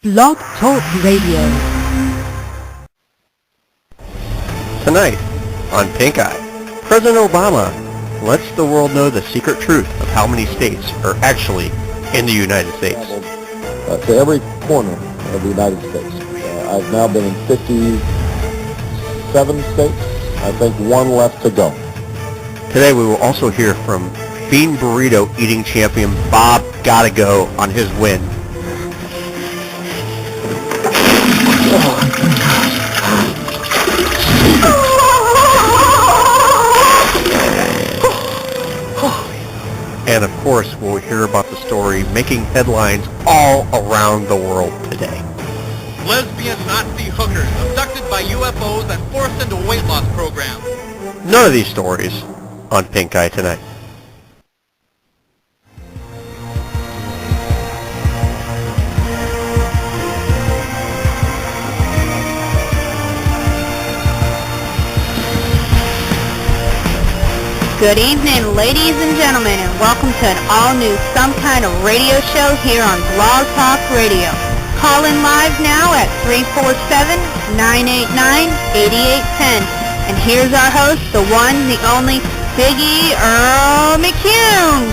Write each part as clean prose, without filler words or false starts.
Blog Talk Radio. Tonight on Pink Eye, President Obama lets the world know the secret truth of how many states are actually in the United States. To every corner of the United States. I've now been in 57 states. I think one left to go. Today we will also hear from Bean Burrito eating champion Bob Gotta Go on his win. And of course, we'll hear about the story making headlines all around the world today. Lesbian Nazi hookers abducted by UFOs and forced into weight loss program. None of these stories on Pink Eye tonight. Good evening, ladies and gentlemen, and welcome to an all-new Some Kind of Radio show here on Blog Talk Radio. Call in live now at 347-989-8810. And here's our host, the one, the only, Biggie Earl McCune.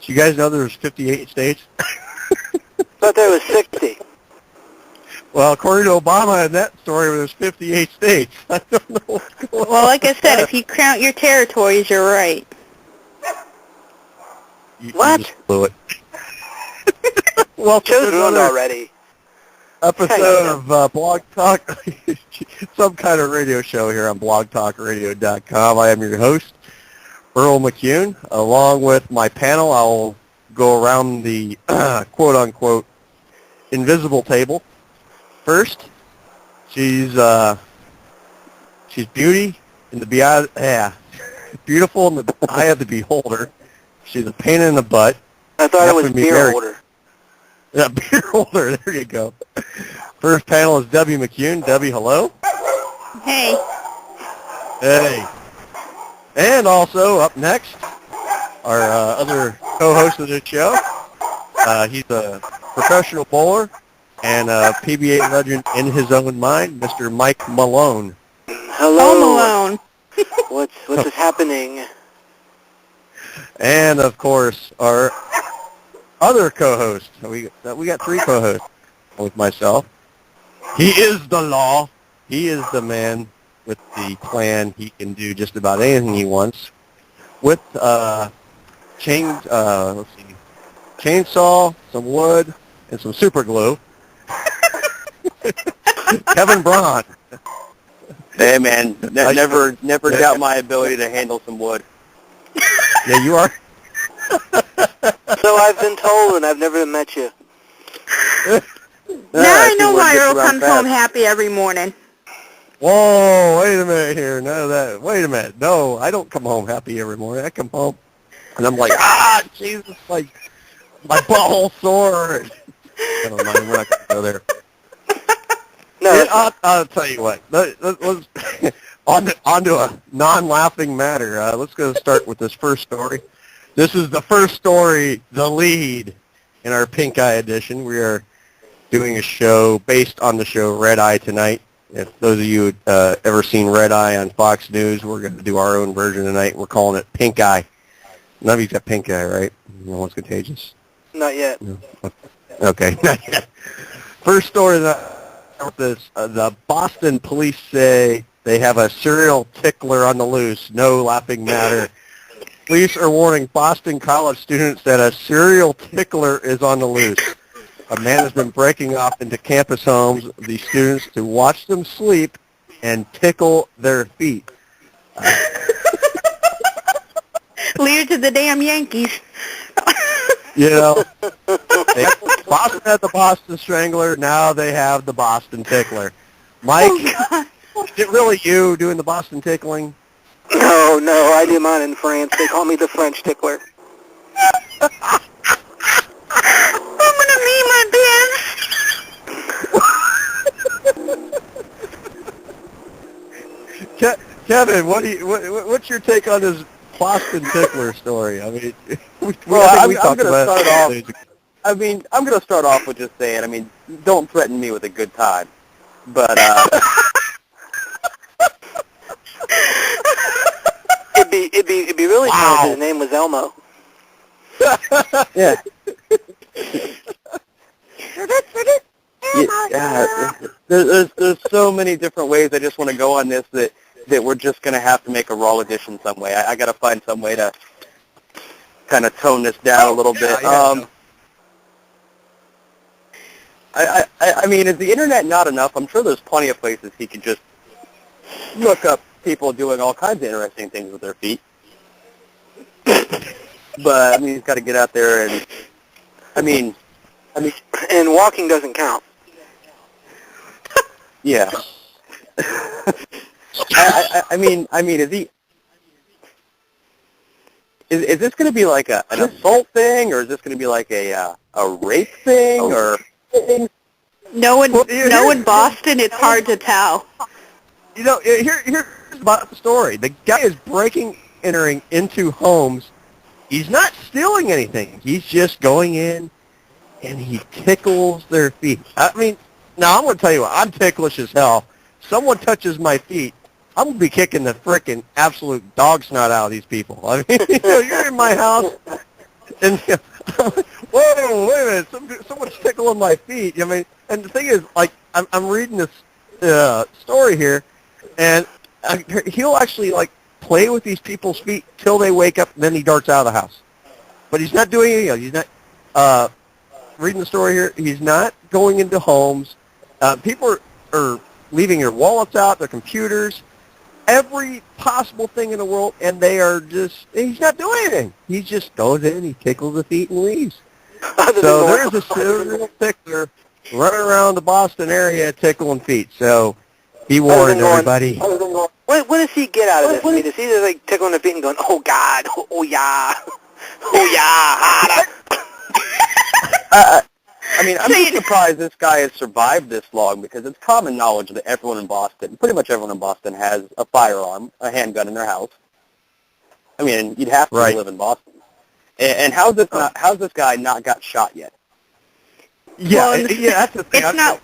You guys know there's 58 states? Thought there was 60. Well, according to Obama in that story, there's 58 states. I don't know what's going on. Well, like I said, if you count your territories, you're right. What? You just blew it. Well, Show's ruined already. Episode of Blog Talk, Some Kind of Radio show here on blogtalkradio.com. I am your host, Earl McCune. Along with my panel, I'll go around the quote-unquote invisible table. First, she's beauty in the beautiful in the eye of the beholder. She's a pain in the butt. I thought it was beer holder. Yeah, beer holder. There you go. First panel is Debbie McCune. Debbie, hello. Hey. Hey. And also up next, our other co-host of the show. He's a professional bowler and a PBA legend in his own mind, Mr. Mike Malone. Hello. Malone. What's happening? And of course, our other co-host. We got three co-hosts with myself. He is the law. He is the man with the plan. He can do just about anything he wants with chainsaw, some wood, and some super glue. Kevin Braun. Hey man, never doubt my ability to handle some wood. Yeah, you are. So I've been told, and I've never met you. Now I know why Earl comes home happy every morning. Whoa, wait a minute here. None of that. Wait a minute. No, I don't come home happy every morning. I come home, and I'm like, Jesus, like, my butthole sore. Never mind, we're not going to go there. No, I'll tell you what. Let's on to a non-laughing matter. Let's go start with this first story. This is the first story, the lead, in our Pink Eye edition. We are doing a show based on the show Red Eye tonight. If those of you ever seen Red Eye on Fox News, we're going to do our own version tonight. We're calling it Pink Eye. None of you've got pink eye, right? No one's contagious? not yet. No. Okay, not yet. First story the Boston police say they have a serial tickler on the loose. No laughing matter. Police are warning Boston college students that a serial tickler is on the loose. A man has been breaking off into campus homes of these students to watch them sleep and tickle their feet. Leave it to the damn Yankees. You know, Boston had the Boston Strangler. Now they have the Boston Tickler. Mike, is it really you doing the Boston tickling? No, I do mine in France. They call me the French tickler. I'm gonna meet my Kevin, what's your take on this Boston tickler story? I mean, Well, we I'm talked going to about start it. off. I mean, I'm going to start off with just saying, I mean, don't threaten me with a good time. But It'd be really fun if his name was Elmo. yeah. Yeah, there's so many different ways I just want to go on this that we're just going to have to make a raw edition some way. I got to find some way to kind of tone this down a little bit. I mean, is the internet not enough? I'm sure there's plenty of places he could just look up people doing all kinds of interesting things with their feet. But I mean, he's got to get out there and and walking doesn't count. Yeah. I mean, is he? Is this going to be like an assault thing, or is this going to be like a rape thing, or? Knowing Boston, it's hard to tell. You know, here's about the story. The guy is entering into homes. He's not stealing anything. He's just going in, and he tickles their feet. I mean, now I'm going to tell you what, I'm ticklish as hell. Someone touches my feet, I'm going to be kicking the frickin' absolute dog snot out of these people. I mean, you're in my house, and wait a minute, someone's tickling my feet. I mean, and the thing is, like, I'm reading this story here, and he'll actually, like, play with these people's feet till they wake up, and then he darts out of the house. But he's not doing anything else. He's not, reading the story here, he's not going into homes. People are leaving their wallets out, their computers, every possible thing in the world, and they are just, he's not doing anything. He just goes in, he tickles the feet, and leaves. So there's a serial tickler running around the Boston area tickling feet. So be warned, everybody. What does he get out of this? I mean, is he just like tickling the feet and going, "Oh God, oh yeah, oh yeah"? I mean, I'm just surprised this guy has survived this long, because it's common knowledge that everyone in Boston, pretty much everyone in Boston, has a firearm, a handgun in their house. I mean, you'd have to live in Boston. And how's this guy not got shot yet? Yeah, that's the thing. It's not.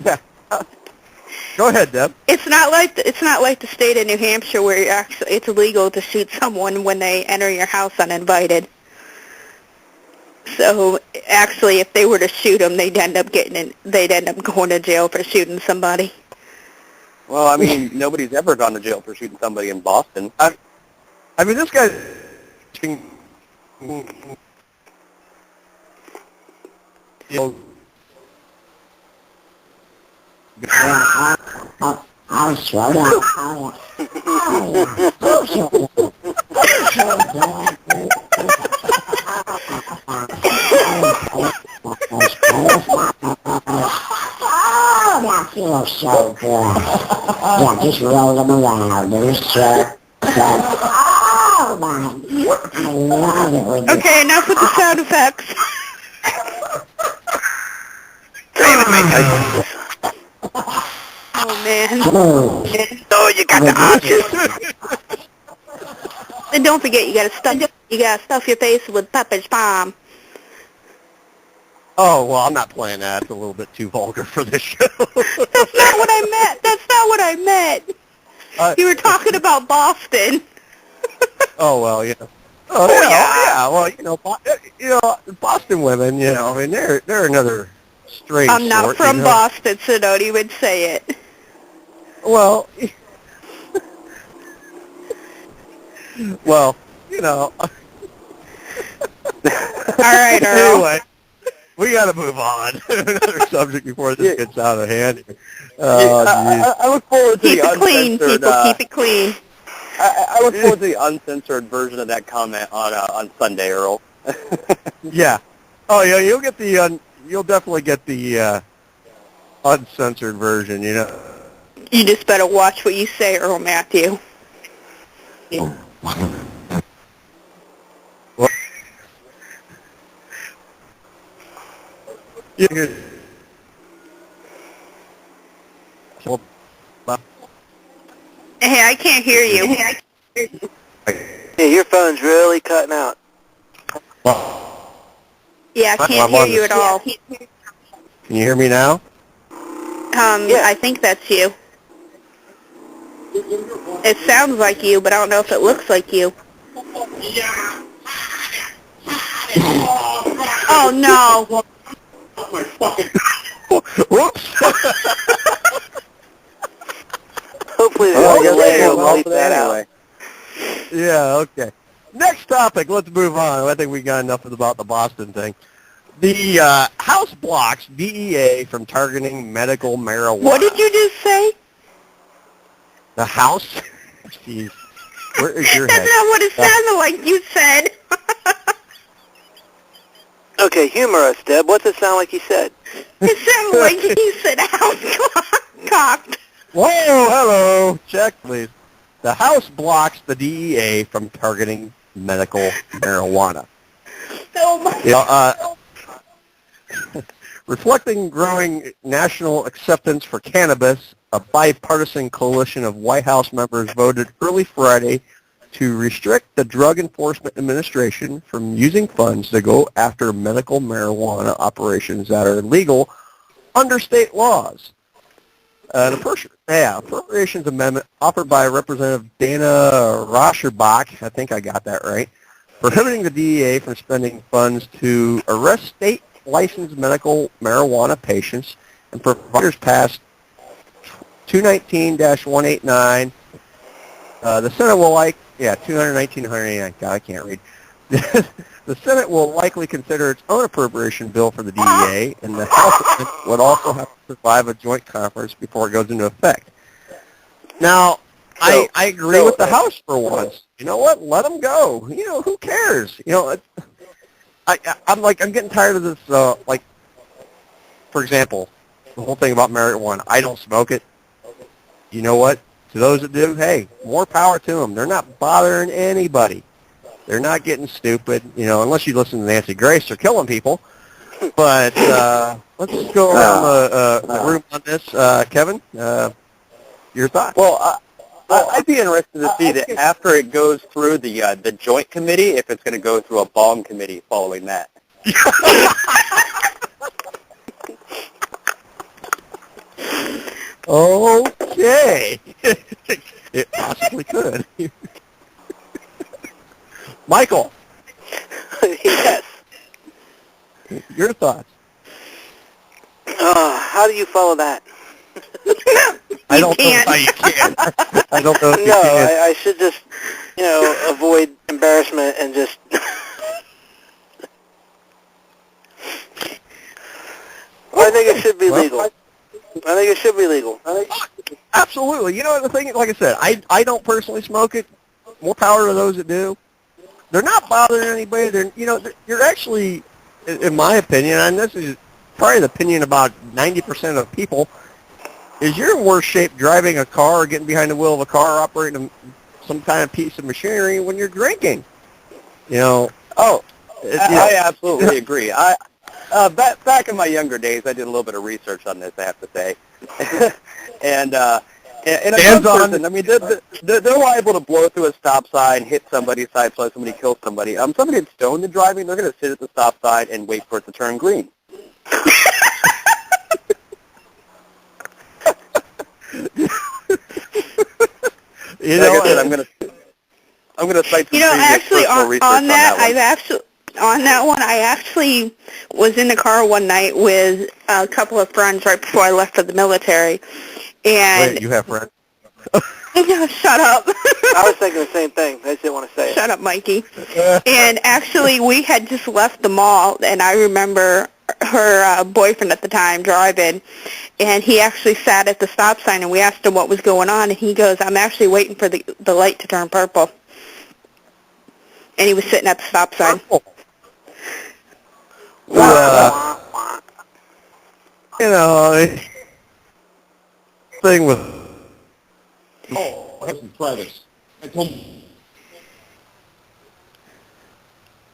Go ahead, Deb. It's not like the state of New Hampshire where it's illegal to shoot someone when they enter your house uninvited. So actually, if they were to shoot him, they'd end up going to jail for shooting somebody. Well, I mean, nobody's ever gone to jail for shooting somebody in Boston. I mean, this guy. I'll slow down. That feels so good. Yeah, just roll them around. There's oh my, I love it. Okay, enough with the sound effects. Oh man. Oh, you got the arches. And don't forget, you gotta stuff your face with Pepper's palm. Oh, well, I'm not playing that. It's a little bit too vulgar for this show. That's not what I meant. That's not what I meant. You were talking about Boston. Oh, well, yeah. Oh, yeah. Well, Boston women, I mean, they're another strange I'm not sort, from Boston, so don't even say it. Well, All right, Earl. Anyway, we got to move on to another subject before this gets out of hand. I look forward to Keep the it clean, uncensored. people. Keep it clean. I look forward to the uncensored version of that comment on Sunday, Earl. Yeah. Oh, yeah. You'll definitely get the uncensored version. You just better watch what you say, Earl Matthew. Hey, I can't hear you. Yeah, your phone's really cutting out. Yeah, I can't hear you at all. Can you hear me now? I think that's you. It sounds like you, but I don't know if it looks like you. Oh, no. Whoops. Hopefully Well, I the guess later we'll will help bleep it that out. anyway. Yeah, okay. Next topic. Let's move on. I think we got enough about the Boston thing. The House blocks DEA from targeting medical marijuana. What did you just say? The House? Jeez. Where is your That's head? not what it sounded like you said. Okay, humor us, Deb. What's it sound like you said? It sounded like you said house cocked. Whoa, hello. Check, please. The House blocks the DEA from targeting medical marijuana. Oh, my Reflecting growing national acceptance for cannabis, a bipartisan coalition of White House members voted early Friday to restrict the Drug Enforcement Administration from using funds to go after medical marijuana operations that are legal under state laws. An appropriations amendment offered by Representative Dana Rauscherbach, I think I got that right, prohibiting the DEA from spending funds to arrest state-licensed medical marijuana patients and providers passed 219-189. The Senate will 219-189. God, I can't read. The Senate will likely consider its own appropriation bill for the DEA, and the House would also have to survive a joint conference before it goes into effect. Now, I agree with the House for once. You know what? Let them go. You know, who cares? You know, I'm getting tired of this. For example, the whole thing about marijuana. I don't smoke it. You know what? To those that do, hey, more power to them. They're not bothering anybody. They're not getting stupid, you know, unless you listen to Nancy Grace. They're killing people. But let's just go around the room on this. Kevin, your thoughts? Well, I'd be interested to see that after it goes through the joint committee, if it's going to go through a bong committee following that. Okay. It possibly could. Michael. Yes. Your thoughts? How do you follow that? I don't know how you can. I don't know if you No, can. I should just, avoid embarrassment and just... I think it should be legal. I think it should be legal. Absolutely. You know, the thing, like I said, I don't personally smoke it. More power to those that do. They're not bothering anybody. You're actually, in my opinion, and this is probably the opinion about 90% of people, is you're in worse shape driving a car or getting behind the wheel of a car operating some kind of piece of machinery when you're drinking. You know. I absolutely agree. Back in my younger days, I did a little bit of research on this, I have to say. And a drunk person, I mean, they're liable to blow through a stop sign, hit somebody, sideswipe somebody, kill somebody. Somebody that's stoned and driving, they're going to sit at the stop sign and wait for it to turn green. You like know, I said, I'm going to cite some actually personal research on that, one. I actually was in the car one night with a couple of friends right before I left for the military, and wait, you have friends? shut up. I was thinking the same thing. I just didn't want to say it. Shut up, Mikey. And actually, we had just left the mall, and I remember her boyfriend at the time driving, and he actually sat at the stop sign, and we asked him what was going on, and he goes, "I'm actually waiting for the light to turn purple." And he was sitting at the stop sign. Well, thing with... I have to try this. I told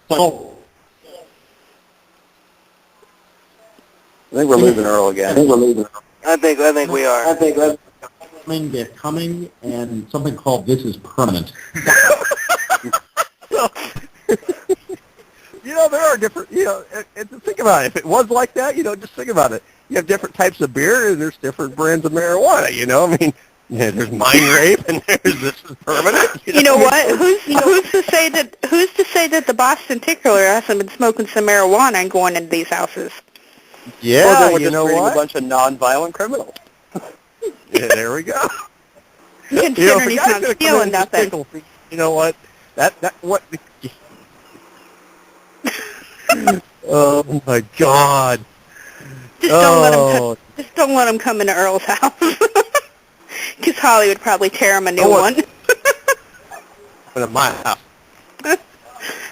I think we're losing Earl again. I think we are. they're coming, and something called This Is Permanent. There are different, and think about it. If it was like that, just think about it. You have different types of beer, and there's different brands of marijuana, I mean, there's mind rape, and there's This Is Permanent. You know what? Who's to say that the Boston tickler hasn't been smoking some marijuana and going into these houses? Yeah, well, then we're just what? a bunch of non-violent criminals. Yeah, there we go. Considering he's not stealing nothing. You know what? What? Oh my God! Just don't let him come into Earl's house. Because Holly would probably tear him a new one. In my house.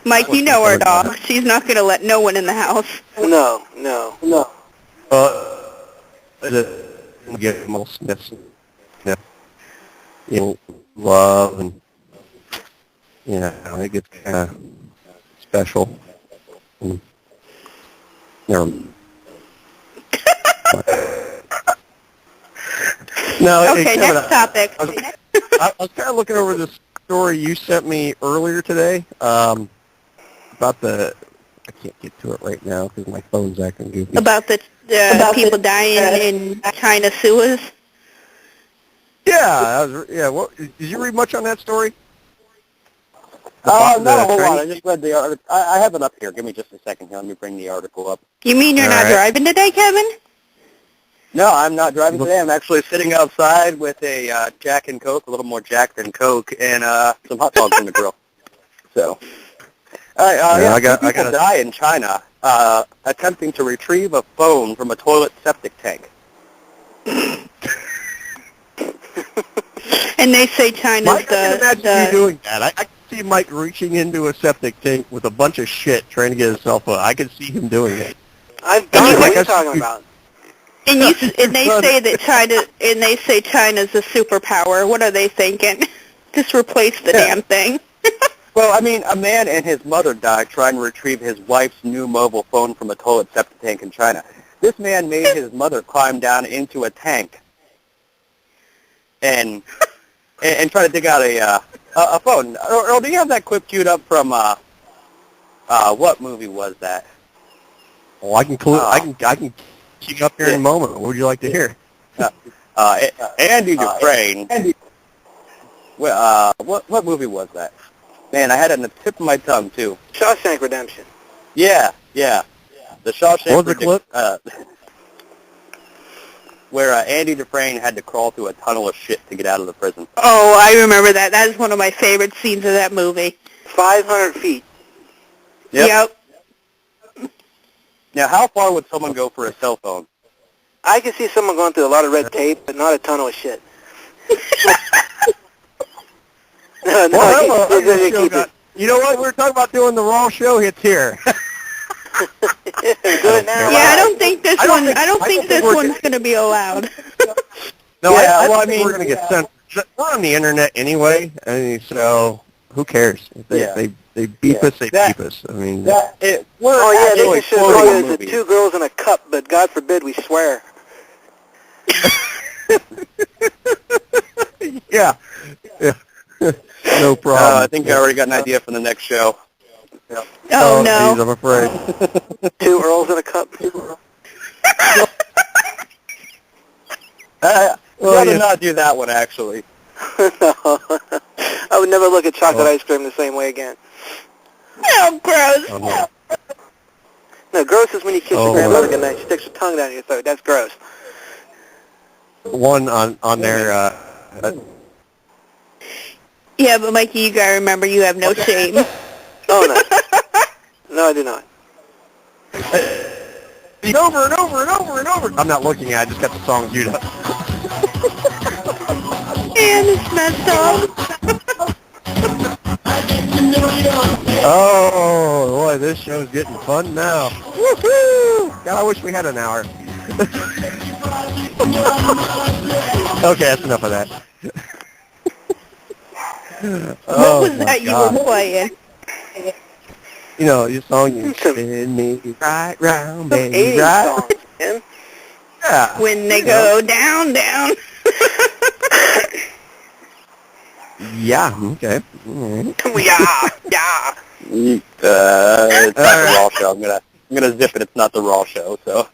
Mike, you know her dog. She's not going to let no one in the house. No. Get him all sniffs. Love and it gets kind of special. No, okay, next topic. I was kind of looking over this story you sent me earlier today about I can't get to it right now because my phone's acting goofy. About the people dying in China sewers? Yeah, What, did you read much on that story? Not a whole lot. I just read the article. I have it up here. Give me just a second here. Let me bring the article up. You mean you're not driving today, Kevin? No, I'm not driving today. I'm actually sitting outside with a Jack and Coke, a little more Jack than Coke, and some hot dogs on the grill. So, I got people die in China attempting to retrieve a phone from a toilet septic tank. And they say China's Mike, I can imagine you doing that. I can see Mike reaching into a septic tank with a bunch of shit trying to get his cell phone. I can see him doing it. I've done it. What are you talking about? And they say that China's a superpower. What are they thinking? Just replace the damn thing. Well, I mean, a man and his mother died trying to retrieve his wife's new mobile phone from a toilet septic tank in China. This man made his mother climb down into a tank and try to dig out a phone. Earl, do you have that clip queued up from what movie was that? Oh, I can keep up here in a moment. What would you like to hear? Andy Dufresne. What movie was that? Man, I had it on the tip of my tongue too. Shawshank Redemption. Yeah. The Shawshank What was the clip? Where Andy Dufresne had to crawl through a tunnel of shit to get out of the prison. Oh, I remember that. That is one of my favorite scenes of that movie. 500 feet. Yep. Now, how far would someone go for a cell phone? I can see someone going through a lot of red tape, but not a tunnel of shit. No, you know what? We were talking about doing the wrong show. It's here. Do it now. Yeah, I don't think this one's going to be allowed. No, I mean, we're going to get sent. We're on the internet anyway, so who cares? If they beep us, they beep us. I mean, they can show the two girls in a cup, but God forbid we swear. Yeah. No problem. I think I already got an idea for the next show. Oh, no. Geez, I'm afraid. Two Earls in a cup. I'd rather not do that one, actually. No. I would never look at chocolate ice cream the same way again. Oh, gross. Oh, no. No, gross is when you kiss your grandmother goodnight. She sticks her tongue down your throat. That's gross. One on there. Yeah, but Mikey, you gotta remember you have no shame. Oh, no. No, I do not. Over and over and over and over. I'm not looking at it. I just got the song queued up. And it's messed up. Oh, boy, this show's getting fun now. Woohoo! God, I wish we had an hour. Okay, that's enough of that. What was that you were playing? You know, your song, you spin me right round, baby, 80s right? songs, man. Yeah. When they go down, down. Yeah. Okay. All right. Yeah. It's not the Raw show. I'm gonna zip it. It's not the Raw show. So.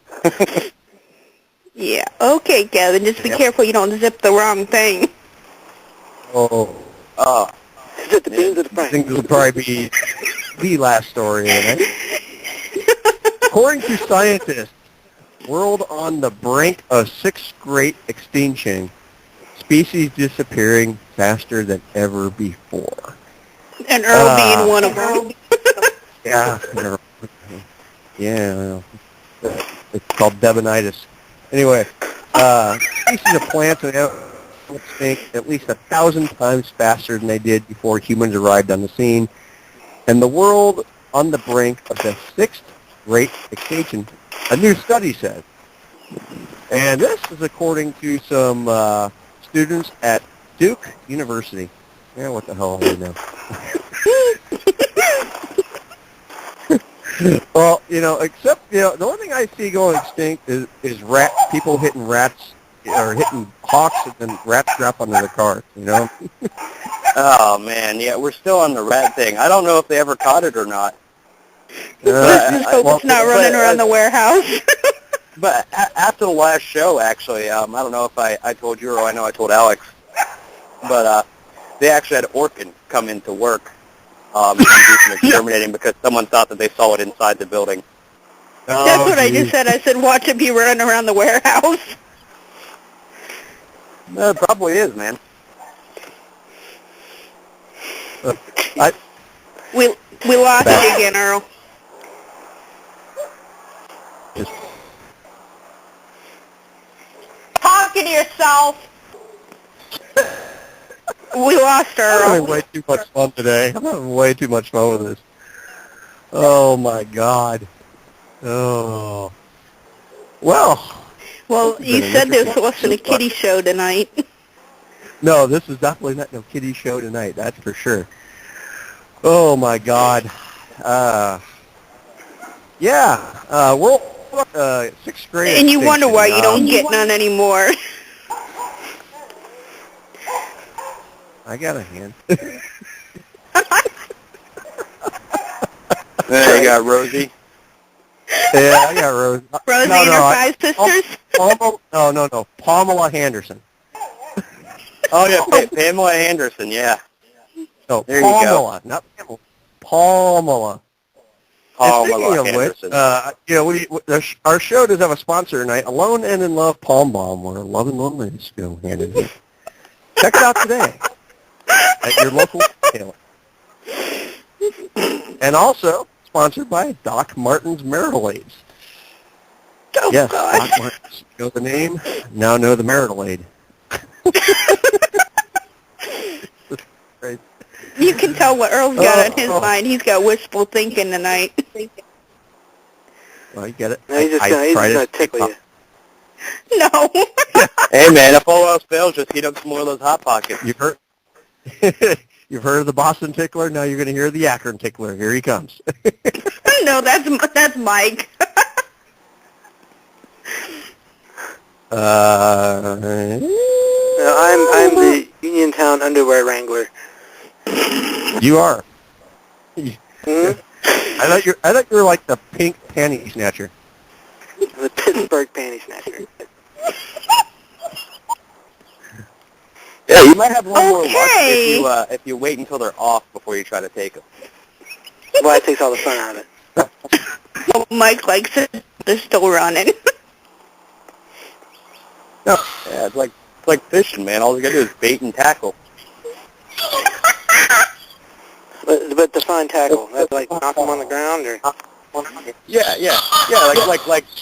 Yeah. Okay, Kevin. Just be careful you don't zip the wrong thing. Oh. Is it the beans or the I fries? think this will probably be the last story of the night. According to scientists, world on the brink of sixth great extinction, species disappearing faster than ever before. And Earl being one of them. Yeah. Yeah. It's called Debonitis. Anyway, species of plants and animals extinct at least 1,000 times faster than they did before humans arrived on the scene. And the world on the brink of the sixth great extinction, a new study says. And this is according to some students at Duke University. Yeah, what the hell are they now? Well, except, the only thing I see going extinct is people hitting rats, or hitting hawks, and then rats drop under the cars, Oh man, yeah, we're still on the rat thing. I don't know if they ever caught it or not. Let's hope it's not running around the warehouse. But after the last show, actually, I don't know if I told you or I know I told Alex, but they actually had Orkin come into work and do some exterminating because someone thought that they saw it inside the building. That's what I just said. I said, watch it be running around the warehouse. It probably is, man. We lost you again, Earl. Talking to yourself. We lost Earl. I'm having way too much fun today. I'm having way too much fun with this. Oh, my God. Oh. Well, you said this wasn't a kiddie show tonight. No, this is definitely not no kiddie show tonight. That's for sure. Oh, my God. World sixth grade. And you wonder why you don't get none anymore. I got a hand. There you got Rosie. Yeah, I got Rosie. Rosie and her five sisters? No. Pamela Henderson. Oh, yeah, Pamela Anderson, yeah. No, there Pamela, you go. not Pamela. Pamela. Pamela Anderson. Anderson. Our show does have a sponsor tonight, Alone and in Love Palm Balm, where love and loneliness go hand in hand. Check it out today at your local retailer. And also sponsored by Doc Martin's Marital Aids. Oh, yes, God. Doc Martin's. Know the name, now know the marital aid. You can tell what Earl's got on his mind. He's got wishful thinking tonight. Well, you get it. No, he's just gonna tickle you. No. Hey, man, if all else fails, just heat up some more of those Hot Pockets. You've heard of the Boston Tickler. Now you're going to hear the Akron Tickler. Here he comes. No, that's Mike. No, I'm the Uniontown underwear wrangler. You are. Hmm? I thought you were like the pink panty snatcher. The Pittsburgh panty snatcher. Yeah, you might have a little more luck Okay. if you wait until they're off before you try to take them. Well, that takes all the fun out of it. Well, Mike likes it. They're still running. No. Yeah, it's like fishing, man. All you gotta do is bait and tackle. But define tackle. That's like knock them on the ground, or Yeah.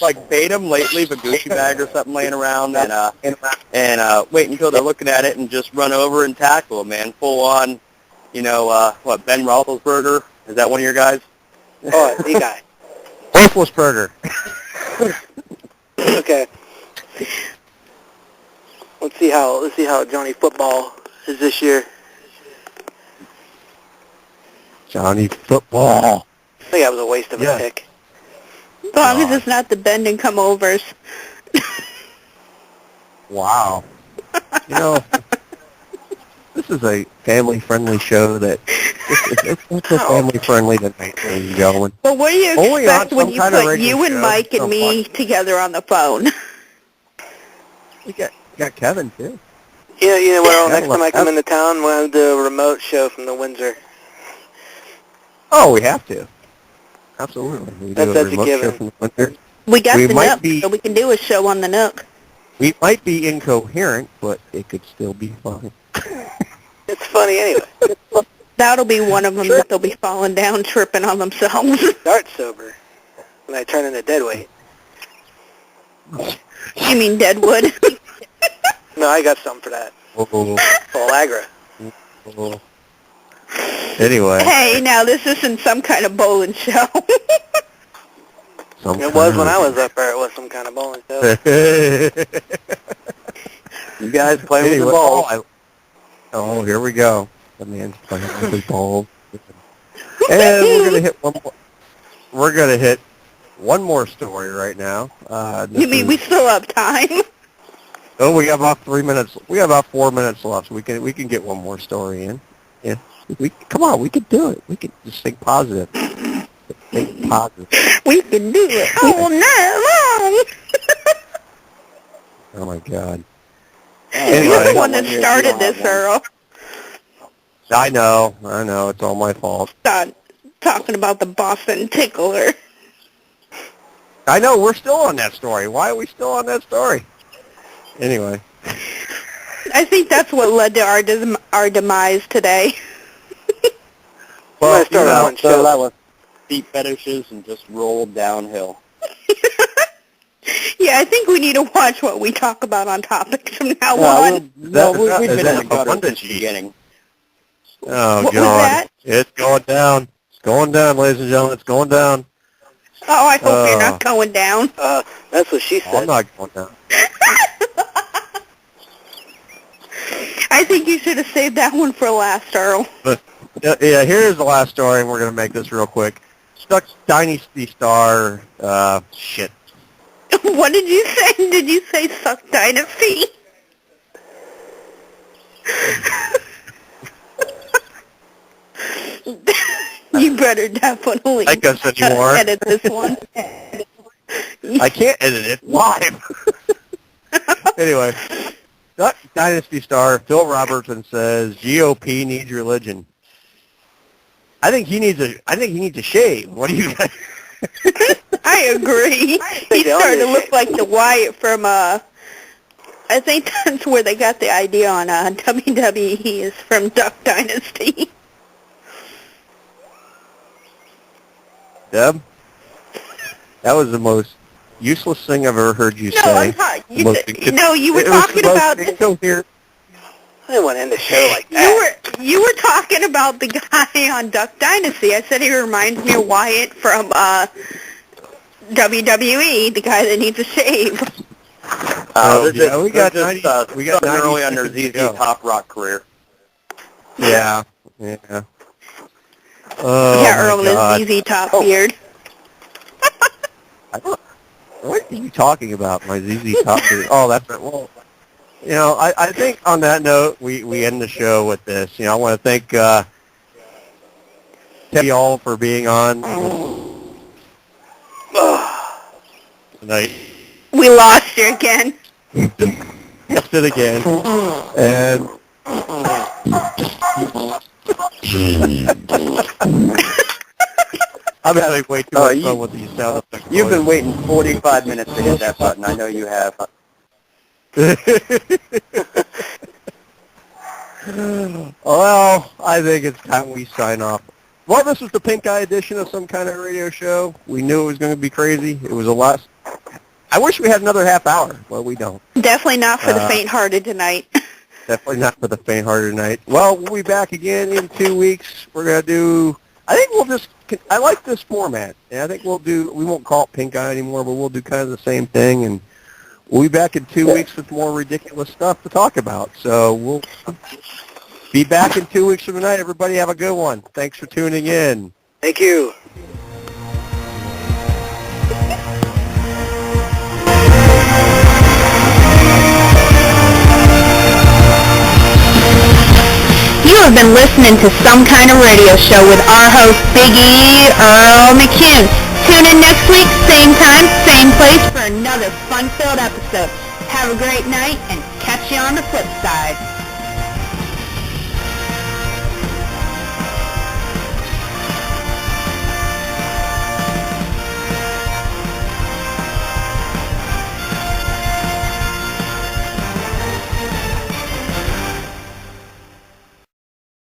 Like bait them, leave a Gucci bag or something laying around, and wait until they're looking at it and just run over and tackle them, man. Full on, Ben Roethlisberger? Is that one of your guys? oh, the guy. Roethlisberger. Okay. Let's see how Johnny Football is this year. Johnny Football. I think that was a waste of a pick. As long as it's not the bend and come overs. Wow. this is a family-friendly show that it's so family-friendly tonight, ladies and gentlemen. Well, what do you Only on expect when some you kind of put radio you and show, Mike and some me together on the phone? We got Kevin too. You know what, Earl, Yeah, next time I come into town, we'll have the remote show from the Windsor. Oh, we have to. Absolutely. We do That's a remote given. show from the winter. We got the might Nook, be- so we can do a show on the Nook. We might be incoherent, but it could still be fun. It's funny anyway. That'll be one of them that they'll be falling down, tripping on themselves. Start sober, and I turn into dead weight. You mean Deadwood? No, I got something for that. Oh, Viagra. oh. Anyway. Hey, now this isn't some kind of bowling show. It was when I was up there. It was some kind of bowling show. You guys play with the Anyway, ball. Oh, here we go. The man's playing with his balls. And we're gonna hit one more. We're gonna hit one more story right now. You mean we still have time? Oh, we got about 3 minutes. We got about 4 minutes left, so we can get one more story in. Yeah, come on, we can do it. We can just think positive. Think positive. We can do it all night long. Oh my God. You're the one that started this, Earl. I know. It's all my fault. Talking about the Boston Tickler. I know. We're still on that story. Why are we still on that story? Anyway. I think that's what led to our demise today. Well, So that was feet fetishes and just rolled downhill. Yeah, I think we need to watch what we talk about on topics from now on. We've been in the gutter abundant since the beginning. Oh, What was God. that? It's going down. It's going down, ladies and gentlemen. It's going down. Oh, I hope you're not going down. That's what she said. I'm not going down. I think you should have saved that one for last, Earl. But, yeah, here's the last story, and we're going to make this real quick. Stuck Dynasty Star, shit. What did you say? Did you say suck dynasty? You better definitely Like us anymore. edit this one. I can't edit it live. Anyway, Duck Dynasty star Phil Robertson says GOP needs religion. I think he needs a shave. What do you guys? I agree. He's starting to look like the Wyatt from I think that's where they got the idea on WWE is from Duck Dynasty. Deb, that was the most useless thing I've ever heard you No, say. I'm not. You were talking about this. Incoherent. I didn't want to end the show like that. You were talking about the guy on Duck Dynasty. I said he reminds me of Wyatt from WWE, the guy that needs a shave. We got early under ZZ Top Rock career. Yeah. Oh, yeah, Earl and his ZZ Top beard. What are you talking about, my ZZ Top beard? Oh, that's right. Well, I think on that note, we end the show with this. I want to thank Teddy all for being on tonight. We lost you again. Lost it again. And I'm having way too much fun with these sound effects. You've been waiting 45 minutes to hit that button. I know you have. Well, I think it's time we sign off. Well, this was the Pink Eye edition of some kind of radio show. We knew it was going to be crazy. It was a lot. I wish we had another half hour. Well, we don't. Definitely not for the faint-hearted tonight. Definitely not for the faint-hearted tonight. Well, we'll be back again in 2 weeks. We're going to do, I like this format. And I think we won't call it Pink Eye anymore, but we'll do kind of the same thing. And we'll be back in 2 weeks with more ridiculous stuff to talk about. So we'll be back in 2 weeks from tonight. Everybody have a good one. Thanks for tuning in. Thank you. have been listening to Some Kind of Radio Show with our host, Big E, Earl McCune. Tune in next week, same time, same place, for another fun-filled episode. Have a great night, and catch you on the flip side.